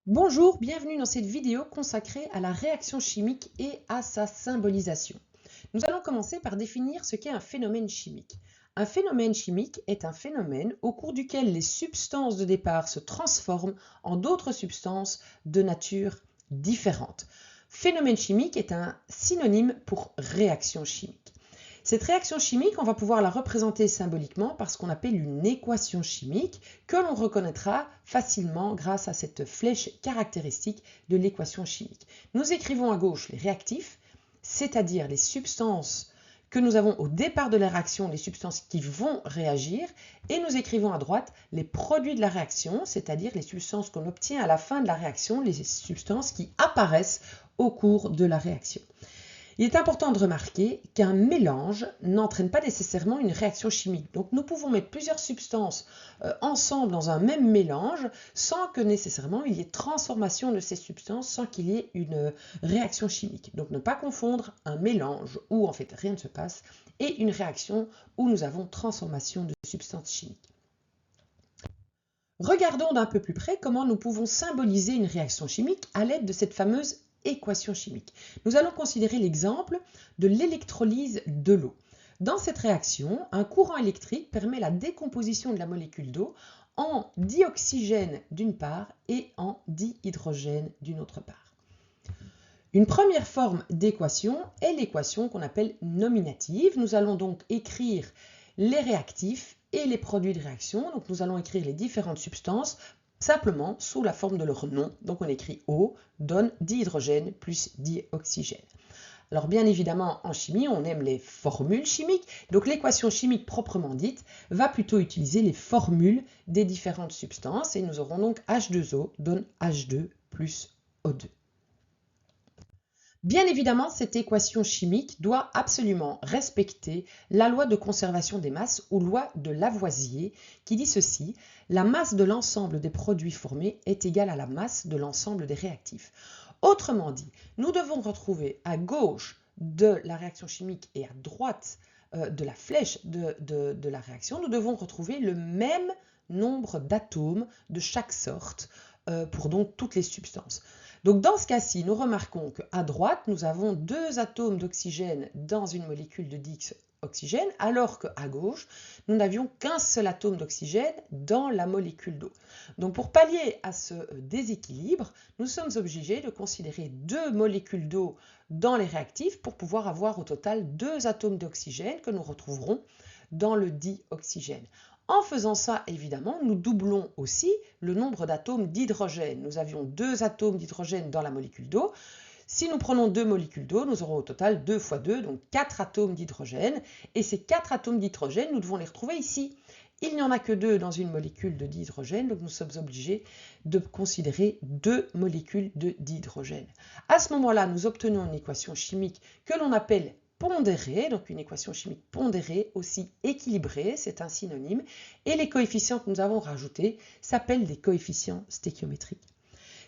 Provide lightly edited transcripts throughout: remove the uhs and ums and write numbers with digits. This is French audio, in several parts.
Bonjour, bienvenue dans cette vidéo consacrée à la réaction chimique et à sa symbolisation. Nous allons commencer par définir ce qu'est un phénomène chimique. Un phénomène chimique est un phénomène au cours duquel les substances de départ se transforment en d'autres substances de nature différente. Phénomène chimique est un synonyme pour réaction chimique. Cette réaction chimique, on va pouvoir la représenter symboliquement par ce qu'on appelle une équation chimique que l'on reconnaîtra facilement grâce à cette flèche caractéristique de l'équation chimique. Nous écrivons à gauche les réactifs, c'est-à-dire les substances que nous avons au départ de la réaction, les substances qui vont réagir, et nous écrivons à droite les produits de la réaction, c'est-à-dire les substances qu'on obtient à la fin de la réaction, les substances qui apparaissent au cours de la réaction. Il est important de remarquer qu'un mélange n'entraîne pas nécessairement une réaction chimique. Donc nous pouvons mettre plusieurs substances ensemble dans un même mélange sans que nécessairement il y ait transformation de ces substances, sans qu'il y ait une réaction chimique. Donc ne pas confondre un mélange où en fait rien ne se passe et une réaction où nous avons transformation de substances chimiques. Regardons d'un peu plus près comment nous pouvons symboliser une réaction chimique à l'aide de cette fameuse équation chimique. Nous allons considérer l'exemple de l'électrolyse de l'eau. Dans cette réaction, un courant électrique permet la décomposition de la molécule d'eau en dioxygène d'une part et en dihydrogène d'une autre part. Une première forme d'équation est l'équation qu'on appelle nominative. Nous allons donc écrire les réactifs et les produits de réaction. Donc nous allons écrire les différentes substances simplement sous la forme de leur nom. Donc on écrit eau, donne dihydrogène plus dioxygène. Alors bien évidemment, en chimie, on aime les formules chimiques. Donc l'équation chimique proprement dite va plutôt utiliser les formules des différentes substances. Et nous aurons donc H2O donne H2 plus O2. Bien évidemment, cette équation chimique doit absolument respecter la loi de conservation des masses ou loi de Lavoisier qui dit ceci: la masse de l'ensemble des produits formés est égale à la masse de l'ensemble des réactifs. Autrement dit, nous devons retrouver à gauche de la réaction chimique et à droite de la flèche de la réaction, nous devons retrouver le même nombre d'atomes de chaque sorte pour donc toutes les substances. Donc dans ce cas-ci, nous remarquons qu'à droite, nous avons 2 atomes d'oxygène dans une molécule de dioxygène, alors qu'à gauche, nous n'avions qu'un seul atome d'oxygène dans la molécule d'eau. Donc pour pallier à ce déséquilibre, nous sommes obligés de considérer 2 molécules d'eau dans les réactifs pour pouvoir avoir au total 2 atomes d'oxygène que nous retrouverons dans le dioxygène. En faisant ça, évidemment, nous doublons aussi le nombre d'atomes d'hydrogène. Nous avions 2 atomes d'hydrogène dans la molécule d'eau. Si nous prenons 2 molécules d'eau, nous aurons au total 2 fois 2, donc 4 atomes d'hydrogène. Et ces 4 atomes d'hydrogène, nous devons les retrouver ici. Il n'y en a que 2 dans une molécule de dihydrogène, donc nous sommes obligés de considérer 2 molécules de dihydrogène. À ce moment-là, nous obtenons une équation chimique que l'on appelle pondérée, donc une équation chimique pondérée, aussi équilibrée, c'est un synonyme, et les coefficients que nous avons rajoutés s'appellent des coefficients stéchiométriques.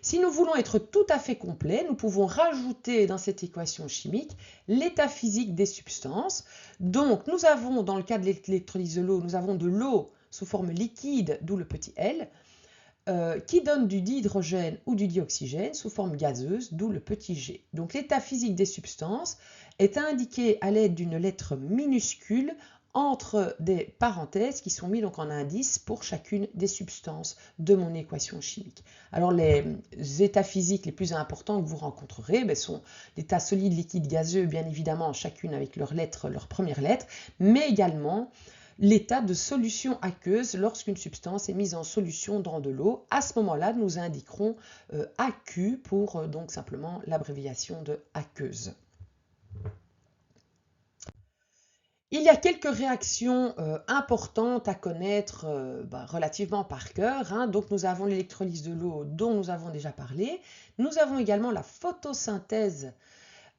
Si nous voulons être tout à fait complets, nous pouvons rajouter dans cette équation chimique l'état physique des substances. Donc nous avons, dans le cas de l'électrolyse de l'eau, nous avons de l'eau sous forme liquide, d'où le petit L, qui donne du dihydrogène ou du dioxygène sous forme gazeuse, d'où le petit g. Donc l'état physique des substances est indiqué à l'aide d'une lettre minuscule entre des parenthèses qui sont mis donc en indice pour chacune des substances de mon équation chimique. Alors les états physiques les plus importants que vous rencontrerez sont l'état solide, liquide, gazeux, bien évidemment, chacune avec leur première lettre, mais également l'état de solution aqueuse lorsqu'une substance est mise en solution dans de l'eau. À ce moment-là, nous indiquerons AQ pour donc simplement l'abréviation de aqueuse. Il y a quelques réactions importantes à connaître relativement par cœur. Donc nous avons l'électrolyse de l'eau dont nous avons déjà parlé. Nous avons également la photosynthèse,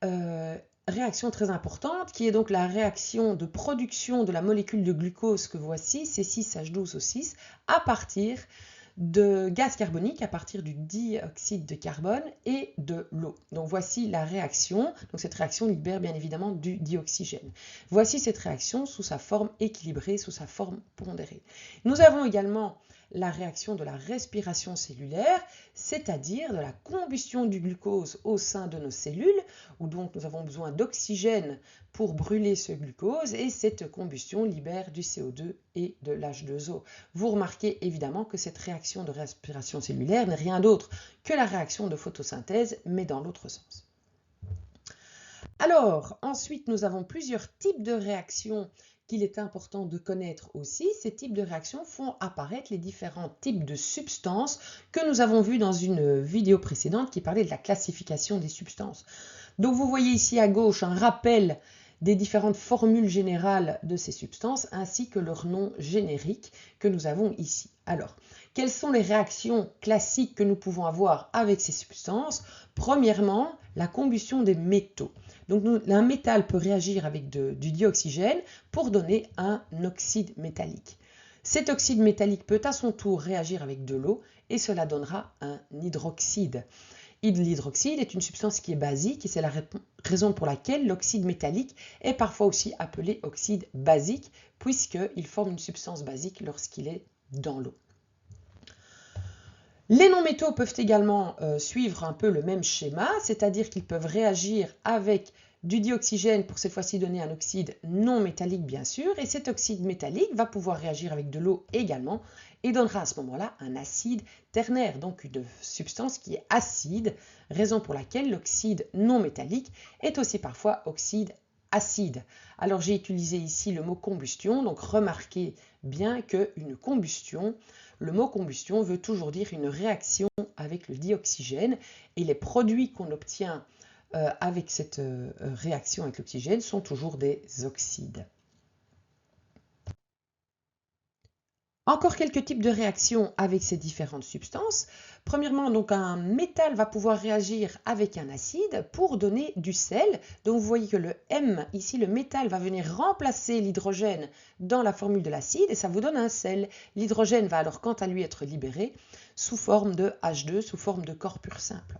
réaction très importante, qui est donc la réaction de production de la molécule de glucose que voici, C6H12O6, à partir de gaz carbonique, à partir du dioxyde de carbone et de l'eau. Donc voici la réaction. Donc cette réaction libère bien évidemment du dioxygène. Voici cette réaction sous sa forme équilibrée, sous sa forme pondérée. Nous avons également la réaction de la respiration cellulaire, c'est-à-dire de la combustion du glucose au sein de nos cellules, où donc nous avons besoin d'oxygène pour brûler ce glucose, et cette combustion libère du CO2 et de l'H2O. Vous remarquez évidemment que cette réaction de respiration cellulaire n'est rien d'autre que la réaction de photosynthèse, mais dans l'autre sens. Alors, ensuite, nous avons plusieurs types de réactions qu'il est important de connaître aussi. Ces types de réactions font apparaître les différents types de substances que nous avons vus dans une vidéo précédente qui parlait de la classification des substances. Donc, vous voyez ici à gauche un rappel des différentes formules générales de ces substances ainsi que leur nom générique que nous avons ici. Alors, quelles sont les réactions classiques que nous pouvons avoir avec ces substances? Premièrement, la combustion des métaux. Donc, un métal peut réagir avec du dioxygène pour donner un oxyde métallique. Cet oxyde métallique peut à son tour réagir avec de l'eau et cela donnera un hydroxyde. L'hydroxyde est une substance qui est basique et c'est la raison pour laquelle l'oxyde métallique est parfois aussi appelé oxyde basique puisqu'il forme une substance basique lorsqu'il est dans l'eau. Les non-métaux peuvent également suivre un peu le même schéma, c'est-à-dire qu'ils peuvent réagir avec du dioxygène pour cette fois-ci donner un oxyde non métallique bien sûr, et cet oxyde métallique va pouvoir réagir avec de l'eau également et donnera à ce moment-là un acide ternaire, donc une substance qui est acide, raison pour laquelle l'oxyde non métallique est aussi parfois oxyde acide. Alors j'ai utilisé ici le mot combustion, donc remarquez bien qu'une combustion, le mot combustion veut toujours dire une réaction avec le dioxygène et les produits qu'on obtient avec cette réaction avec l'oxygène sont toujours des oxydes. Encore quelques types de réactions avec ces différentes substances. Premièrement, donc un métal va pouvoir réagir avec un acide pour donner du sel. Donc vous voyez que le M, ici le métal va venir remplacer l'hydrogène dans la formule de l'acide et ça vous donne un sel. L'hydrogène va alors quant à lui être libéré sous forme de H2, sous forme de corps pur simple.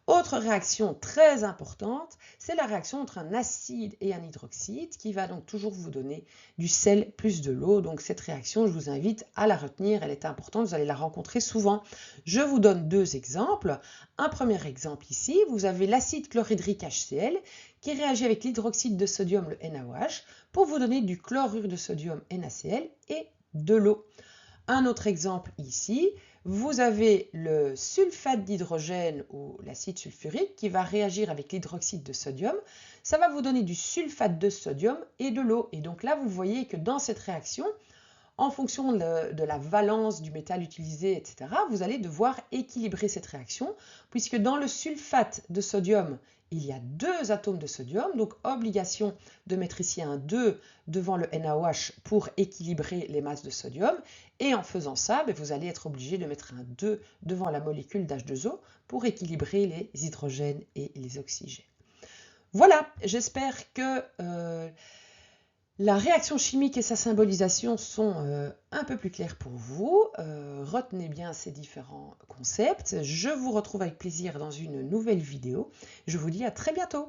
Autre réaction très importante, c'est la réaction entre un acide et un hydroxyde qui va donc toujours vous donner du sel plus de l'eau. Donc cette réaction, je vous invite à la retenir, elle est importante, vous allez la rencontrer souvent. Je vous donne deux exemples. Un premier exemple ici, vous avez l'acide chlorhydrique HCl qui réagit avec l'hydroxyde de sodium, le NaOH, pour vous donner du chlorure de sodium NaCl et de l'eau. Un autre exemple ici, vous avez le sulfate d'hydrogène ou l'acide sulfurique qui va réagir avec l'hydroxyde de sodium. Ça va vous donner du sulfate de sodium et de l'eau. Et donc là, vous voyez que dans cette réaction, en fonction de la valence du métal utilisé, etc., vous allez devoir équilibrer cette réaction, puisque dans le sulfate de sodium, il y a deux atomes de sodium, donc obligation de mettre ici un 2 devant le NaOH pour équilibrer les masses de sodium, et en faisant ça, vous allez être obligé de mettre un 2 devant la molécule d'H2O pour équilibrer les hydrogènes et les oxygènes. Voilà, j'espère que la réaction chimique et sa symbolisation sont un peu plus claires pour vous. Retenez bien ces différents concepts. Je vous retrouve avec plaisir dans une nouvelle vidéo. Je vous dis à très bientôt.